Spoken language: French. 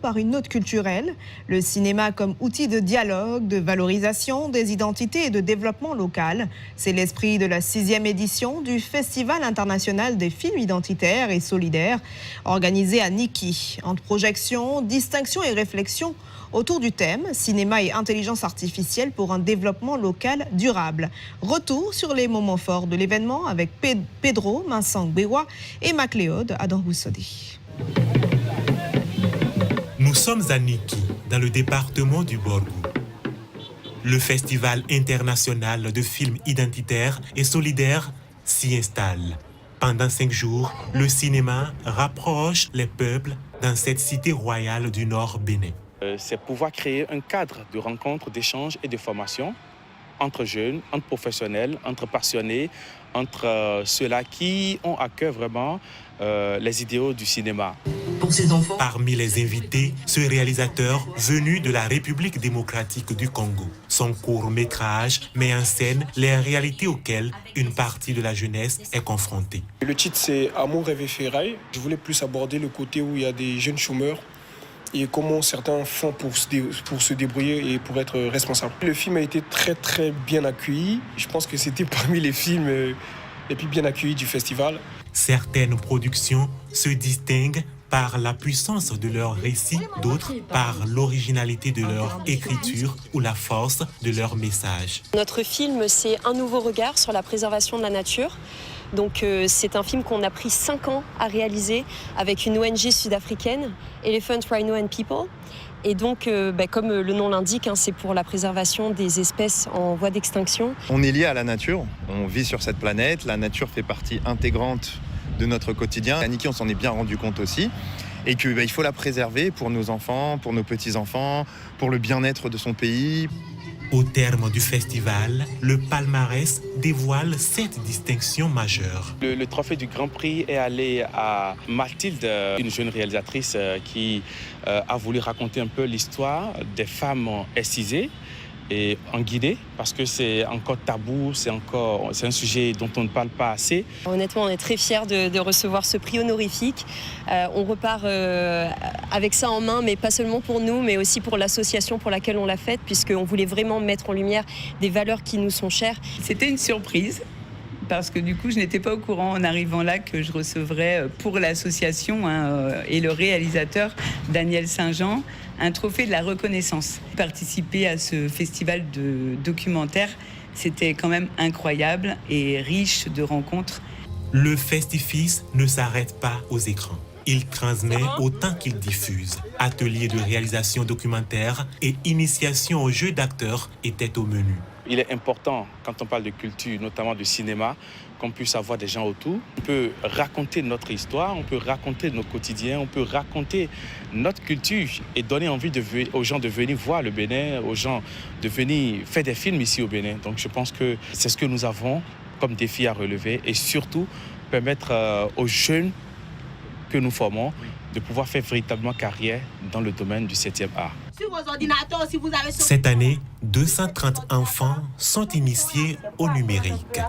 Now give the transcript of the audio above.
Par une note culturelle, le cinéma comme outil de dialogue, de valorisation des identités et de développement local. C'est l'esprit de la 6e édition du Festival international des films identitaires et solidaires, organisé à Niki. Entre projections, distinctions et réflexions autour du thème « Cinéma et intelligence artificielle pour un développement local durable ». Retour sur les moments forts de l'événement avec Pedro Mansang-Bewa et Macléode Adam-Houssodi. Nous sommes à Niki, dans le département du Borgou. Le Festival international de films identitaires et solidaires s'y installe. Pendant 5 jours, le cinéma rapproche les peuples dans cette cité royale du Nord Bénin. C'est pouvoir créer un cadre de rencontres, d'échanges et de formation entre jeunes, entre professionnels, entre passionnés, entre ceux-là qui ont à cœur vraiment les idéaux du cinéma. Pour ces enfants. Parmi les invités, ce réalisateur venu de la République démocratique du Congo. Son court-métrage met en scène les réalités auxquelles une partie de la jeunesse est confrontée. Le titre, c'est Amour, rêve et ferraille. Je voulais plus aborder le côté où il y a des jeunes chômeurs et comment certains font pour se débrouiller et pour être responsables. Le film a été très bien accueilli. Je pense que c'était parmi les films les plus bien accueillis du festival. Certaines productions se distinguent par la puissance de leur récit, d'autres par l'originalité de leur écriture ou la force de leur message. Notre film, c'est un nouveau regard sur la préservation de la nature. Donc c'est un film qu'on a pris 5 ans à réaliser avec une ONG sud-africaine, Elephant, Rhino and People. Et donc, comme le nom l'indique, c'est pour la préservation des espèces en voie d'extinction. On est lié à la nature, on vit sur cette planète, la nature fait partie intégrante de notre quotidien. À Niki, on s'en est bien rendu compte aussi. Et qu'il faut la préserver pour nos enfants, pour nos petits-enfants, pour le bien-être de son pays. Au terme du festival, le palmarès dévoile 7 distinctions majeures. Le trophée du Grand Prix est allé à Mathilde, une jeune réalisatrice qui a voulu raconter un peu l'histoire des femmes excisées et en Guinée, parce que c'est encore tabou, c'est un sujet dont on ne parle pas assez. Honnêtement, on est très fiers de recevoir ce prix honorifique. On repart avec ça en main, mais pas seulement pour nous, mais aussi pour l'association pour laquelle on l'a faite, puisqu'on voulait vraiment mettre en lumière des valeurs qui nous sont chères. C'était une surprise, parce que du coup, je n'étais pas au courant en arrivant là que je recevrais pour l'association et le réalisateur Daniel Saint-Jean un trophée de la reconnaissance. Participer à ce festival de documentaires, c'était quand même incroyable et riche de rencontres. Le Festifis ne s'arrête pas aux écrans. Il transmet autant qu'il diffuse. Ateliers de réalisation documentaire et initiation au jeu d'acteurs étaient au menu. Il est important, quand on parle de culture, notamment de cinéma, qu'on puisse avoir des gens autour. On peut raconter notre histoire, on peut raconter notre quotidien, on peut raconter notre culture et donner envie aux gens de venir voir le Bénin, aux gens de venir faire des films ici au Bénin. Donc je pense que c'est ce que nous avons comme défi à relever et surtout permettre aux jeunes que nous formons de pouvoir faire véritablement carrière dans le domaine du 7e art. Cette année, 230 enfants sont initiés au numérique.